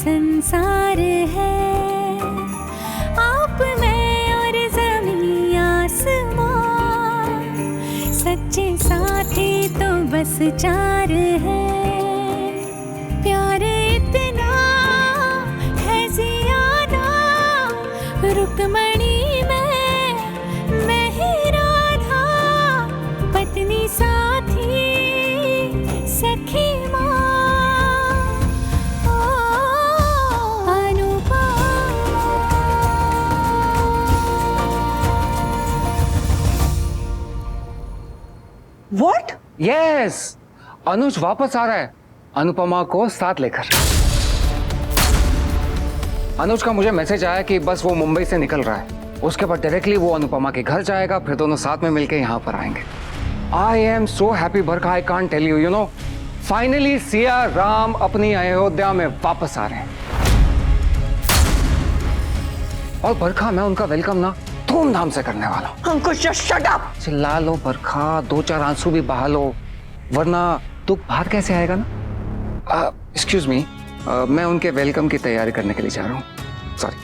संसार है, आप मैं और ज़मीं आसमां, सच्चे साथी तो बस चार है। प्यार इतना है ज़ियादा, रुकमणी मैं ही राधा, पत्नी साथी सखी What? Yes! अनुज वापस आ रहा है अनुपमा को साथ लेकर। अनुज का मुझे मैसेज आया कि बस वो मुंबई से निकल रहा है, उसके बाद डायरेक्टली वो अनुपमा के घर जाएगा, फिर दोनों साथ में मिलकर यहाँ पर आएंगे। I am so happy Barkha, I can't tell you, you know, finally Siya Ram अपनी अयोध्या में वापस आ रहे हैं। और बरखा, मैं उनका वेलकम ना धूमधाम से करने वाला हूँ। अंकुश just shut up! चिल्ला लो बरखा, दो चार आंसू भी बहा लो, वरना दुख बाहर कैसे आएगा ना। एक्सक्यूज मी, मैं उनके वेलकम की तैयारी करने के लिए जा रहा हूँ। सॉरी।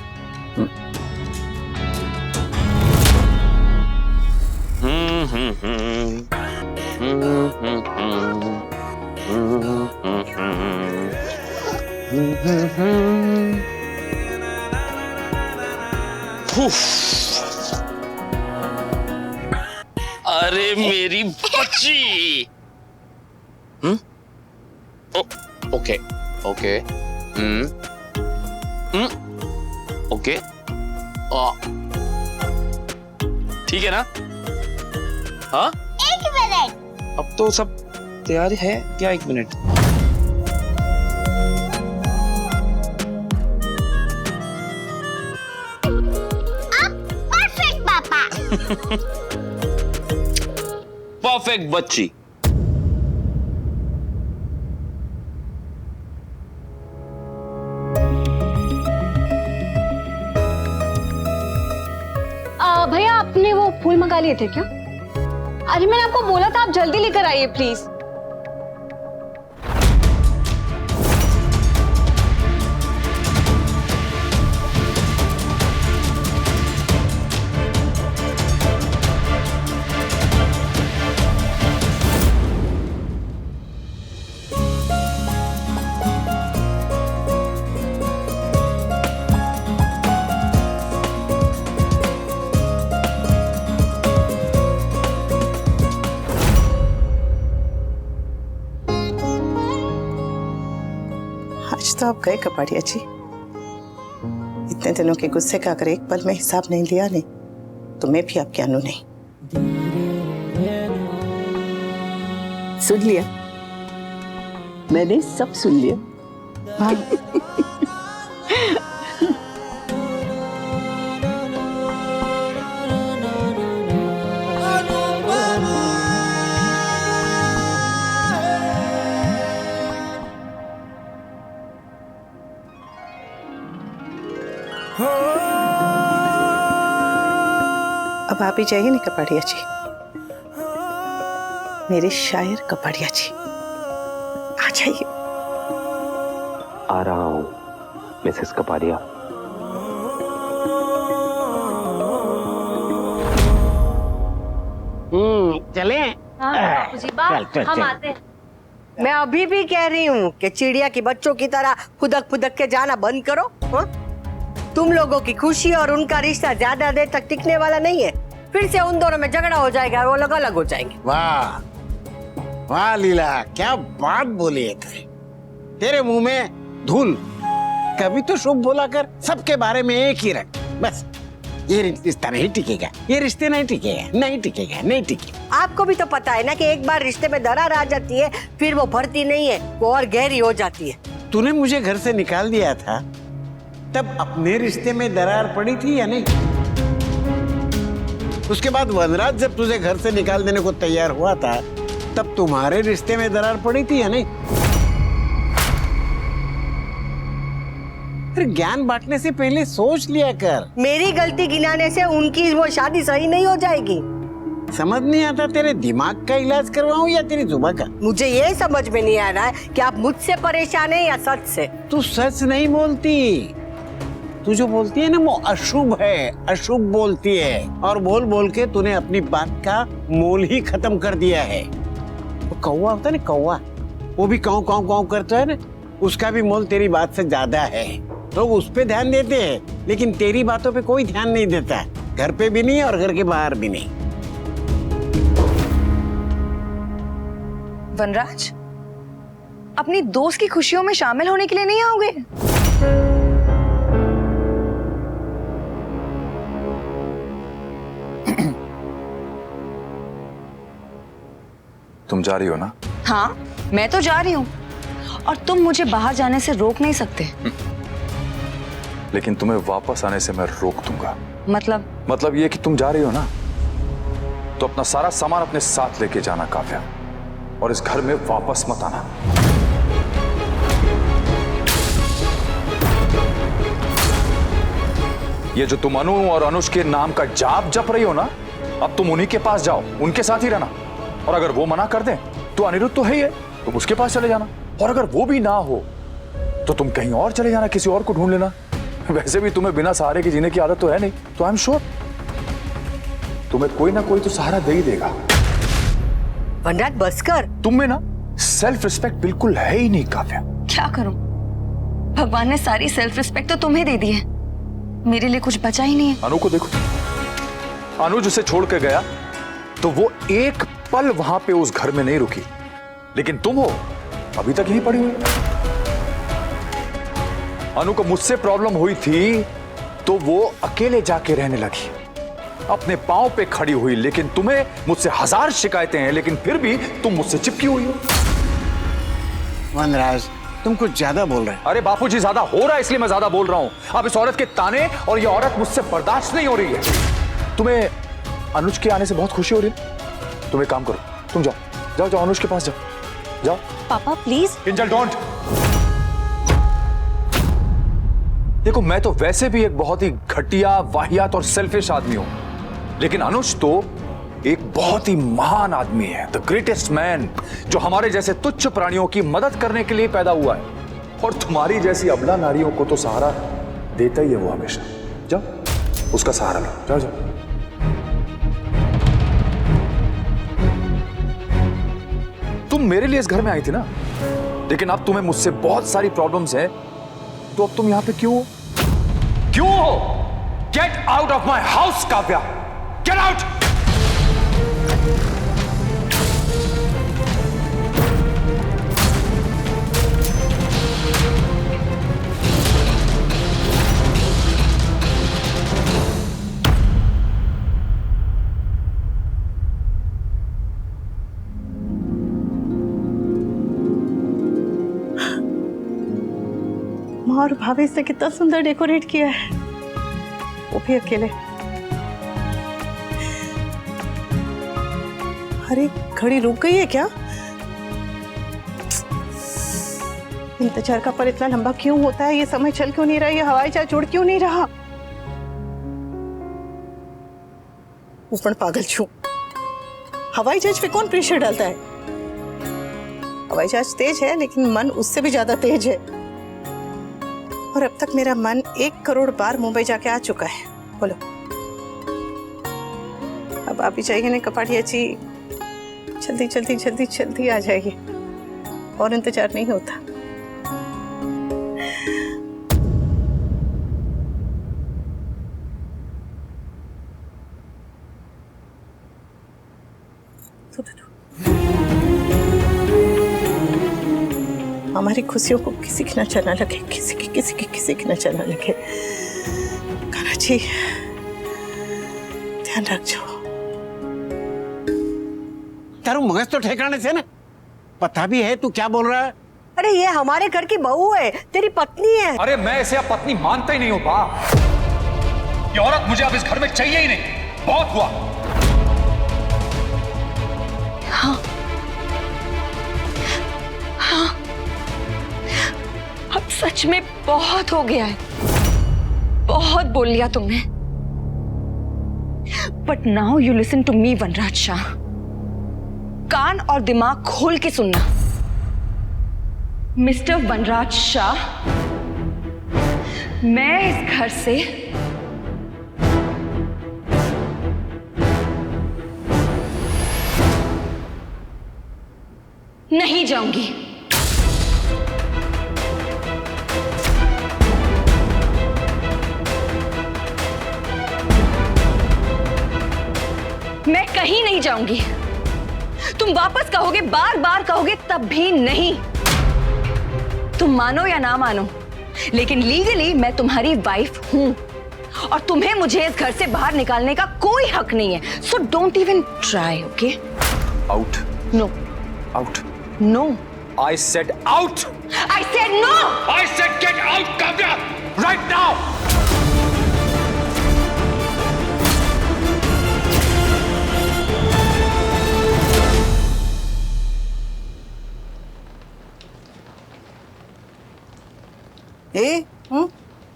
अरे मेरी बच्ची। ओके ओके ओके ठीक है ना। हाँ 1 मिनट। अब तो सब तैयार है क्या? 1 मिनट। परफेक्ट पापा। परफेक्ट बच्ची। भैया आपने वो फूल मंगा लिए थे क्या? अरे मैंने आपको बोला था आप जल्दी लेकर आइए प्लीज। आज तो आप गए कपाड़िया जी। इतने दिनों के गुस्से का अगर एक पल में हिसाब नहीं लिया नहीं तो मैं भी आपके अनु नहीं। सुन लिया, मैंने सब सुन लिया। अब आप ही जाइए ना कपाड़िया जी, मेरे शायर कपाड़िया जी, आ जाइए। आ रहा हूं मिसेस कपाड़िया। चले। हम आते हैं। मैं अभी भी कह रही हूँ कि चिड़िया की बच्चों की तरह फुदक फुदक के जाना बंद करो। हा? तुम लोगों की खुशी और उनका रिश्ता ज्यादा देर तक टिकने वाला नहीं है। फिर से उन दोनों में झगड़ा हो जाएगा और वो लोग अलग हो जाएंगे। वाह वाह लीला, क्या बात बोली है तेरे मुंह में धूल। कभी तो शुभ बोला कर, सबके बारे में एक ही रख। बस ये रिश्ता नहीं टिकेगा, ये रिश्ते नहीं टिकेगा, नहीं टिकेगा, नहीं टिकेगा। आपको भी तो पता है ना कि एक बार रिश्ते में दरार आ जाती है फिर वो भरती नहीं है, वो और गहरी हो जाती है। तूने मुझे घर से निकाल दिया था तब अपने रिश्ते में दरार पड़ी थी या नहीं? उसके बाद वनराज जब तुझे घर से निकाल देने को तैयार हुआ था तब तुम्हारे रिश्ते में दरार पड़ी थी या नहीं? फिर ज्ञान बांटने से पहले सोच लिया कर। मेरी गलती गिनाने से उनकी वो शादी सही नहीं हो जाएगी। समझ नहीं आता तेरे दिमाग का इलाज करवाऊं या तेरी जुबान का? मुझे ये समझ में नहीं आ रहा है कि आप मुझसे परेशान हैं या सच से। तू सच नहीं बोलती, तू जो बोलती है ना वो अशुभ है, अशुभ बोलती है। और बोल बोल के तूने अपनी बात का मोल ही खत्म कर दिया है। वो कौवा होता है ना, कौवा, वो भी काऊ काऊ काऊ करता है ना, उसका भी मोल तेरी बात से ज्यादा है। लोग उस पे ध्यान देते हैं लेकिन तेरी बातों पे कोई ध्यान नहीं देता, घर पे भी नहीं और घर के बाहर भी नहीं। वनराज, अपनी दोस्त की खुशियों में शामिल होने के लिए नहीं आओगे? तुम जा रही हो ना? हाँ, मैं तो जा रही हूँ और तुम मुझे बाहर जाने से रोक नहीं सकते। लेकिन तुम्हें वापस आने से मैं रोक दूंगा। मतलब ये कि तुम जा रही हो ना, तो अपना सारा सामान अपने साथ लेके जाना काव्या, और इस घर में वापस मत आना। ये जो तुम अनु और अनुज के नाम का जाप जप रही हो ना, अब तुम उन्हीं के पास जाओ, उनके साथ ही रहना। और अगर वो मना कर दें तो अनिरुद्ध तो है ही है, तुम उसके पास चले जाना। और अगर वो भी ना हो तो तुम कहीं और चले जाना, किसी और को ढूंढ लेना। वैसे भी तुम्हें बिना सहारे के जीने की आदत तो है नहीं, तो आई एम श्योर तुम्हें कोई ना कोई तो सहारा दे ही देगा। वनराज बस कर। तुम में ना सेल्फ रिस्पेक्ट बिल्कुल है ही नहीं काव्या। क्या करूं? भगवान ने सारी सेल्फ रिस्पेक्ट तो तुम्हें दे दी है, मेरे लिए कुछ बचा ही नहीं है। अनु को देखो, अनुज उसे छोड़ के गया तो वो एक पल वहां पे उस घर में नहीं रुकी, लेकिन तुम हो अभी तक यहीं पड़ी हुई। अनु को मुझसे प्रॉब्लम हुई थी तो वो अकेले जाके रहने लगी, अपने पांव पे खड़ी हुई। लेकिन तुम्हें मुझसे 1000 शिकायतें हैं, लेकिन फिर भी तुम मुझसे चिपकी हुई हो। वनराज, तुम कुछ ज्यादा बोल रहे हो। अरे बापूजी, ज्यादा हो रहा है इसलिए मैं ज्यादा बोल रहा हूं। अब इस औरत के ताने और ये औरत मुझसे बर्दाश्त नहीं हो रही है। तुम्हें अनुज के आने से बहुत खुशी हो रही है? तुम एक काम करो, तुम जाओ जाओ जाओ अनुज के पास जाओ जाओ। पापा प्लीज। किंजल डोंट। देखो, मैं तो वैसे भी एक बहुत ही घटिया, वाहियात और सेल्फिश आदमी हूं, लेकिन अनुज तो एक बहुत ही महान आदमी है, द ग्रेटेस्ट मैन, जो हमारे जैसे तुच्छ प्राणियों की मदद करने के लिए पैदा हुआ है। और तुम्हारी जैसी अबला नारियों को तो सहारा देता ही है वो हमेशा। जाओ उसका सहारा लो, जाओ जाओ। तुम मेरे लिए इस घर में आई थी ना, लेकिन अब तुम्हें मुझसे बहुत सारी प्रॉब्लम्स हैं, तो अब तुम यहां पे क्यों हो? क्यों हो? Get out of my house Kavya, get out. माँ और भाभी से कितना सुंदर डेकोरेट किया है, वो भी अकेले। अरे घड़ी रुक गई है क्या? इंतजार का पल इतना लंबा क्यों होता है? ये समय चल क्यों नहीं रहा? ये हवाई जहाज उड़ क्यों नहीं रहा? ऊपर पागल छू, हवाई जहाज पे कौन प्रेशर डालता है? हवाई जहाज तेज है लेकिन मन उससे भी ज्यादा तेज है। और अब तक मेरा मन 1 करोड़ बार मुंबई जाके आ चुका है। बोलो, अब आप ही चाहिए ना कपाटिया जी, जल्दी जल्दी जल्दी जल्दी आ जाइए, और इंतजार नहीं होता। हमारी खुशियों को किसी की नजर न लगे, किसी की नजर न लगे। कान्हा जी ध्यान रख जाओ। तारू मगज तो ठिकाने से ना, पता भी है तू क्या बोल रहा है। अरे ये हमारे घर की बहू है, तेरी पत्नी है। अरे मैं इसे अब पत्नी मानता ही नहीं हूं बाप। ये औरत मुझे अब इस घर में चाहिए ही नहीं, बहुत हुआ। हाँ हाँ, अब सच में बहुत हो गया है, बहुत बोल लिया तुमने। But now you listen to me Vanraj Shah. कान और दिमाग खोल के सुनना। मिस्टर वनराज शाह, मैं इस घर से नहीं जाऊंगी। मैं कहीं नहीं जाऊंगी। तुम वापस कहोगे, बार बार कहोगे, तब भी नहीं। तुम मानो या ना मानो, लेकिन लीगली मैं तुम्हारी वाइफ हूं और तुम्हें मुझे इस घर से बाहर निकालने का कोई हक नहीं है। So don't even try, okay? Out. No. Out. No. I said out. I said no. I said get out, Kavya, right now.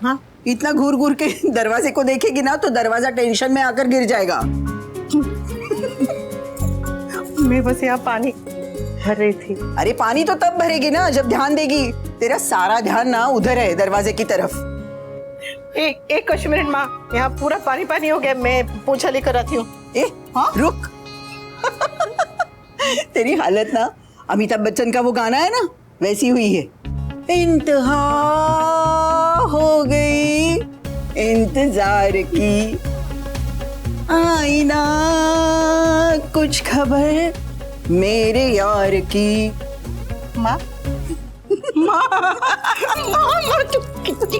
हाँ, इतना घूर घूर के दरवाजे को देखेगी ना तो दरवाजा टेंशन में आकर गिर जाएगा। मैं बस यहाँ पानी भर रही थी। अरे पानी तो तब भरेगी ना जब ध्यान देगी। तेरा सारा ध्यान ना उधर है, दरवाजे की तरफ। एक कुछ मिनट माँ, यहाँ पूरा पानी पानी हो गया, मैं पोछा लेकर आती हूँ। हाँ? रुक। तेरी हालत ना अमिताभ बच्चन का वो गाना है ना, वैसी हुई है। इंतहा हो गई इंतजार की, आईना कुछ खबर मेरे यार की। माँ माँ माँ तू कितनी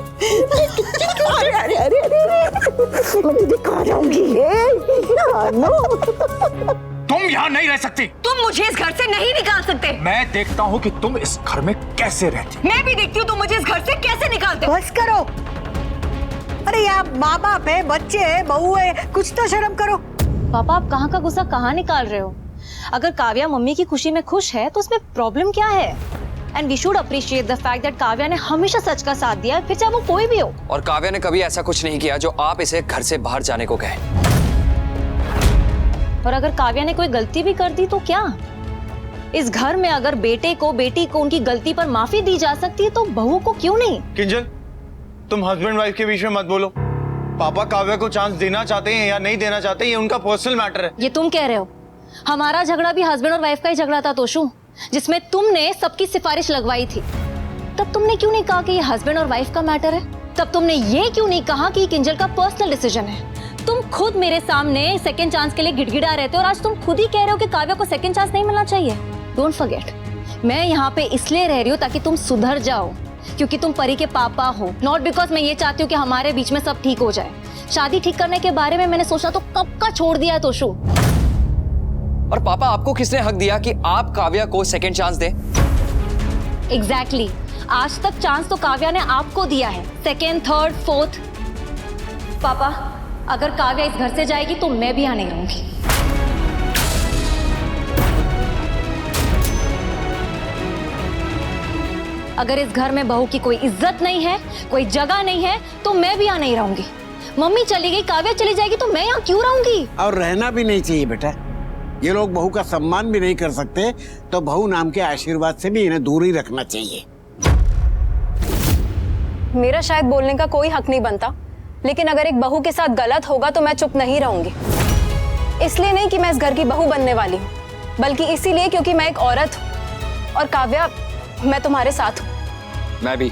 अरे अरे अरे अरे मैं तुझे खा जाऊंगी। तुम यहाँ नहीं रह सकती। तुम मुझे इस घर से नहीं निकाल सकते। मैं देखता हूँ कि तुम इस घर में कैसे रहती। मैं भी देखती हूँ तुम मुझे इस घर से कैसे निकालते हो। बस करो। अरे यार, माँ बाप है, बच्चे है, बहू है, कुछ तो शर्म करो। पापा आप कहाँ का गुस्सा कहाँ निकाल रहे हो? अगर काव्या मम्मी की खुशी में खुश है तो उसमें प्रॉब्लम क्या है? And we should appreciate the fact that Kavya ने हमेशा सच का साथ दिया, फिर चाहे वो कोई भी हो। और काव्या ने कभी ऐसा कुछ नहीं किया जो आप इसे घर से बाहर जाने को कहे। और अगर काव्या ने कोई गलती भी कर दी तो क्या? इस घर में अगर बेटे को बेटी को उनकी गलती पर माफी दी जा सकती है तो बहू को क्यों नहीं? किंजल, तुम हस्बैंड वाइफ के बीच में मत बोलो। पापा काव्या को चांस देना चाहते हैं या नहीं देना चाहते, ये उनका पर्सनल मैटर है। ये तुम कह रहे हो। हमारा झगड़ा भी हस्बैंड और वाइफ का ही झगड़ा था तोशु, जिसमें तुमने सबकी सिफारिश लगवाई थी। तब तुमने क्यों नहीं कहा कि ये हस्बैंड और वाइफ का मैटर है? तब तुमने ये क्यों नहीं कहा कि किंजल का पर्सनल डिसीजन है? तुम खुद मेरे सामने सेकंड चांस के लिए गिड़गिड़ा रहे थे और आज तुम खुद ही कह रहे हो कि काव्या को सेकंड चांस नहीं मिलना चाहिए। डोंट फॉरगेट, मैं यहाँ पे इसलिए रह रही हूँ ताकि तुम सुधर जाओ, क्योंकि तुम परी के पापा हो, नॉट बिकॉज मैं ये चाहती हूँ कि हमारे बीच में सब ठीक हो जाए। शादी ठीक करने के बारे में मैंने सोचा तो कब का छोड़ दिया है तोशु। और पापा, आपको किसने हक दिया कि आप काव्या को सेकंड चांस दें? एग्जैक्टली, आज तक चांस तो काव्या ने आपको दिया है, सेकेंड, थर्ड, फोर्थ। पापा, अगर काव्या इस घर से जाएगी तो मैं भी यहाँ नहीं रहूंगी। अगर इस घर में बहू की कोई इज्जत नहीं है, कोई जगह नहीं है, तो मैं भी यहाँ नहीं रहूंगी। मम्मी चली गई, काव्या चली जाएगी तो मैं यहाँ क्यों रहूंगी? और रहना भी नहीं चाहिए बेटा। ये लोग बहू का सम्मान भी नहीं कर सकते, तो बहू नाम के आशीर्वाद से भी इन्हें दूर ही रखना चाहिए। मेरा शायद बोलने का कोई हक नहीं बनता, लेकिन अगर एक बहू के साथ गलत होगा तो मैं चुप नहीं रहूंगी। इसलिए नहीं कि मैं इस घर की बहू बनने वाली हूँ, बल्कि इसीलिए क्योंकि मैं एक औरत हूँ। और काव्या, मैं तुम्हारे साथ हूँ। मैं भी।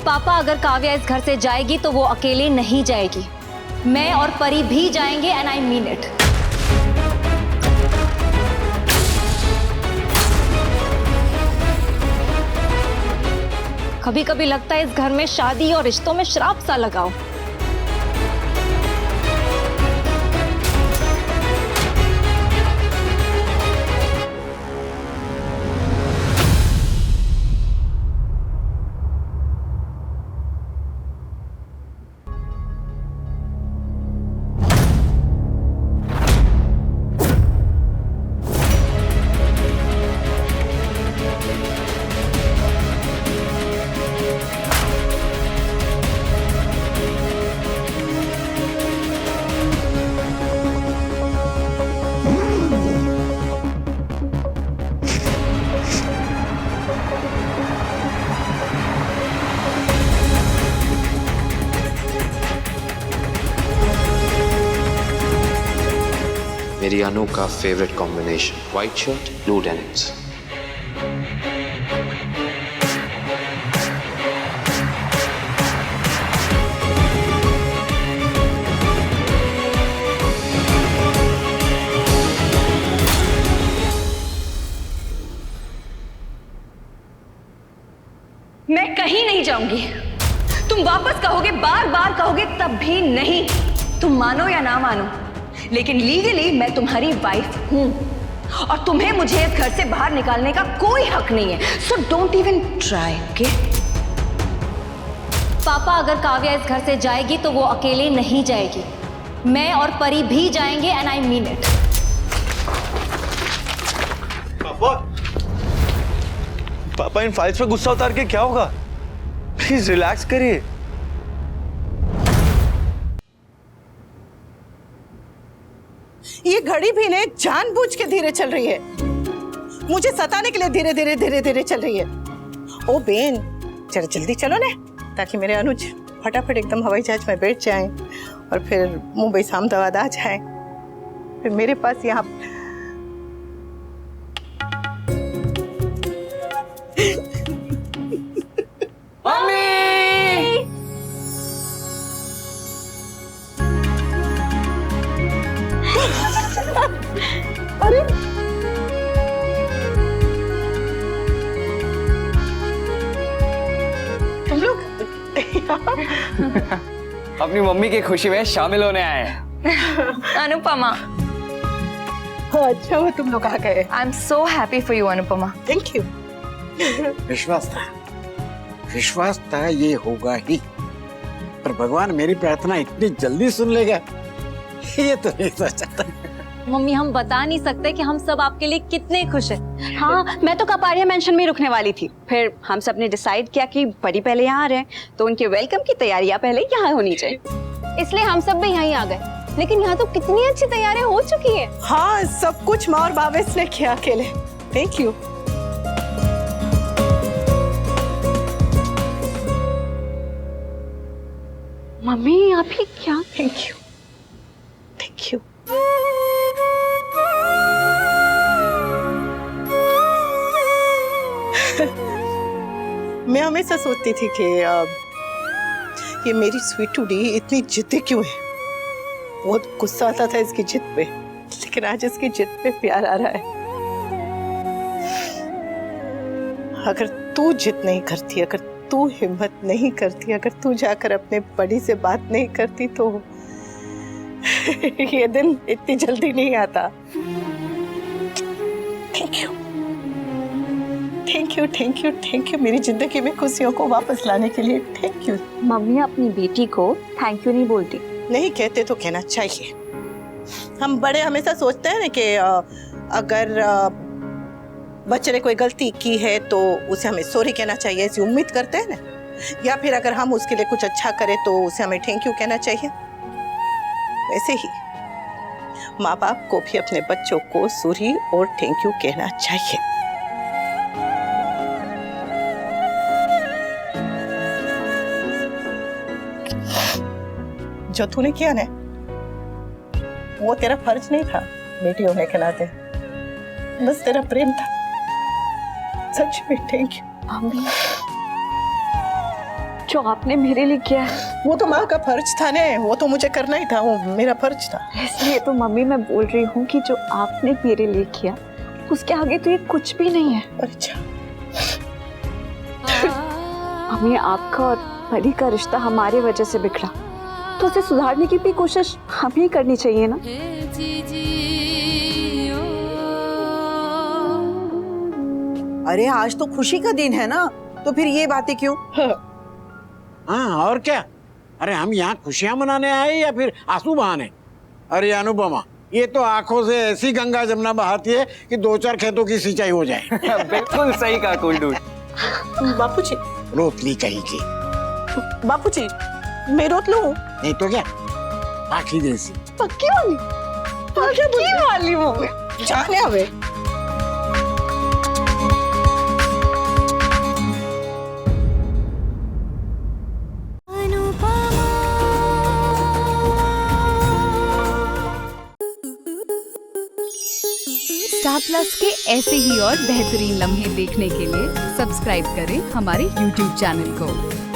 पापा, अगर काव्या इस घर से जाएगी तो वो अकेले नहीं जाएगी, मैं और परी भी जाएंगे, एंड आई मीन इट। कभी कभी लगता है इस घर में शादी और रिश्तों में श्राप सा लगाओ। मेरी अनु का favourite combination, white shirt blue denims. मैं कहीं नहीं जाऊंगी। तुम वापस कहोगे, बार बार कहोगे, तब भी नहीं। तुम मानो या ना मानो, लेकिन लीगली मैं तुम्हारी वाइफ हूं और तुम्हें मुझे इस घर से बाहर निकालने का कोई हक नहीं है। So don't even try, okay? पापा, अगर काव्या इस घर से जाएगी तो वो अकेले नहीं जाएगी, मैं और परी भी जाएंगे, एंड आई मीन इट। पापा, इन फाइल्स पे गुस्सा उतार के क्या होगा? प्लीज रिलैक्स करिए। ये घड़ी भी ने जानबूझ के धीरे चल रही है, मुझे सताने के लिए धीरे धीरे धीरे धीरे चल रही है। ओ बेन, जरा जल्दी चलो ना, ताकि मेरे अनुज फटाफट एकदम हवाई जहाज में बैठ जाएं और फिर मुंबई से अहमदाबाद आ जाएं। फिर मेरे पास यहाँ अरे तुम लोग अपनी मम्मी की खुशी में शामिल होने आए हैं। अनुपमा, अच्छा हुआ तुम लोग आ गए। आई am so happy for you Anupama. Thank you. विश्वास था ये होगा ही, पर भगवान मेरी प्रार्थना इतनी जल्दी सुन लेगा ये तो नहीं सोचा था। मम्मी, हम बता नहीं सकते कि हम सब आपके लिए कितने खुश हैं। हाँ, मैं तो कपाड़िया मेंशन में रुकने वाली थी, फिर हम सब ने डिसाइड किया कि परी पहले यहाँ आ रहे हैं, तो उनके वेलकम की तैयारियां पहले यहाँ होनी चाहिए, इसलिए हम सब भी यहीं आ गए। लेकिन यहाँ तो कितनी अच्छी तैयारियां हो चुकी है। हाँ, सब कुछ माँ और बावेश ने किया अकेले। Thank you. मम्मी आप ही क्या? Thank you, thank you. मैं हमेशा सोचती थी कि ये मेरी स्वीटूडी इतनी जिद्दी क्यों है। बहुत गुस्सा आता था इसकी जिद पे, लेकिन आज इसकी जिद पे प्यार आ रहा है। अगर तू जिद नहीं करती, अगर तू हिम्मत नहीं करती, अगर तू जाकर अपने बड़ी से बात नहीं करती तो ये दिन इतनी जल्दी नहीं आता। Thank you, thank you, thank you, thank you मेरी जिंदगी में खुशियों को वापस लाने के लिए। Thank you. मम्मी अपनी बेटी को थैंक यू नहीं बोलती। नहीं कहते तो कहना चाहिए। हम बड़े हमेशा सोचते हैं ना कि अगर बच्चे ने कोई गलती की है तो उसे हमें सॉरी कहना चाहिए, ऐसी उम्मीद करते हैं ना। या फिर अगर हम उसके लिए कुछ अच्छा करें तो उसे हमें थैंक यू कहना चाहिए। वैसे ही माँ बाप को भी अपने बच्चों को सॉरी और थैंक यू कहना चाहिए। जो तूने किया ना, वो तेरा फर्ज नहीं था बेटी होने के नाते, बस तेरा प्रेम था। सच में थैंक यू। मम्मी, जो आपने मेरे लिए किया है वो तो माँ का फर्ज था ना, वो तो मुझे करना ही था, वो मेरा फर्ज था। इसलिए तो मम्मी मैं बोल रही हूँ कि जो आपने मेरे लिए किया उसके आगे तो ये कुछ भी नहीं है। अच्छा मम्मी, आपका और परी का रिश्ता हमारे वजह से बिगड़ा, तो उसे सुधारने की भी कोशिश हमें ही करनी चाहिए ना। अरे आज तो खुशी का दिन है ना, तो फिर ये बातें क्यों? हाँ और क्या। अरे हम यहाँ खुशियां मनाने आए या फिर आंसू बहाने? अरे अनुपमा, ये तो आंखों से ऐसी गंगा जमुना बहाती है कि 2-4 खेतों की सिंचाई हो जाए। बिल्कुल सही कहा कुंडू। बापूजी, रोतली कहीं की। बापूजी मैं रोत लूं? नहीं तो क्या, पाखी जैसी। पक्की वाली? पक्की वाली मम्मी जाने हवे। प्लस के ऐसे ही और बेहतरीन लम्हे देखने के लिए सब्सक्राइब करें हमारे YouTube चैनल को।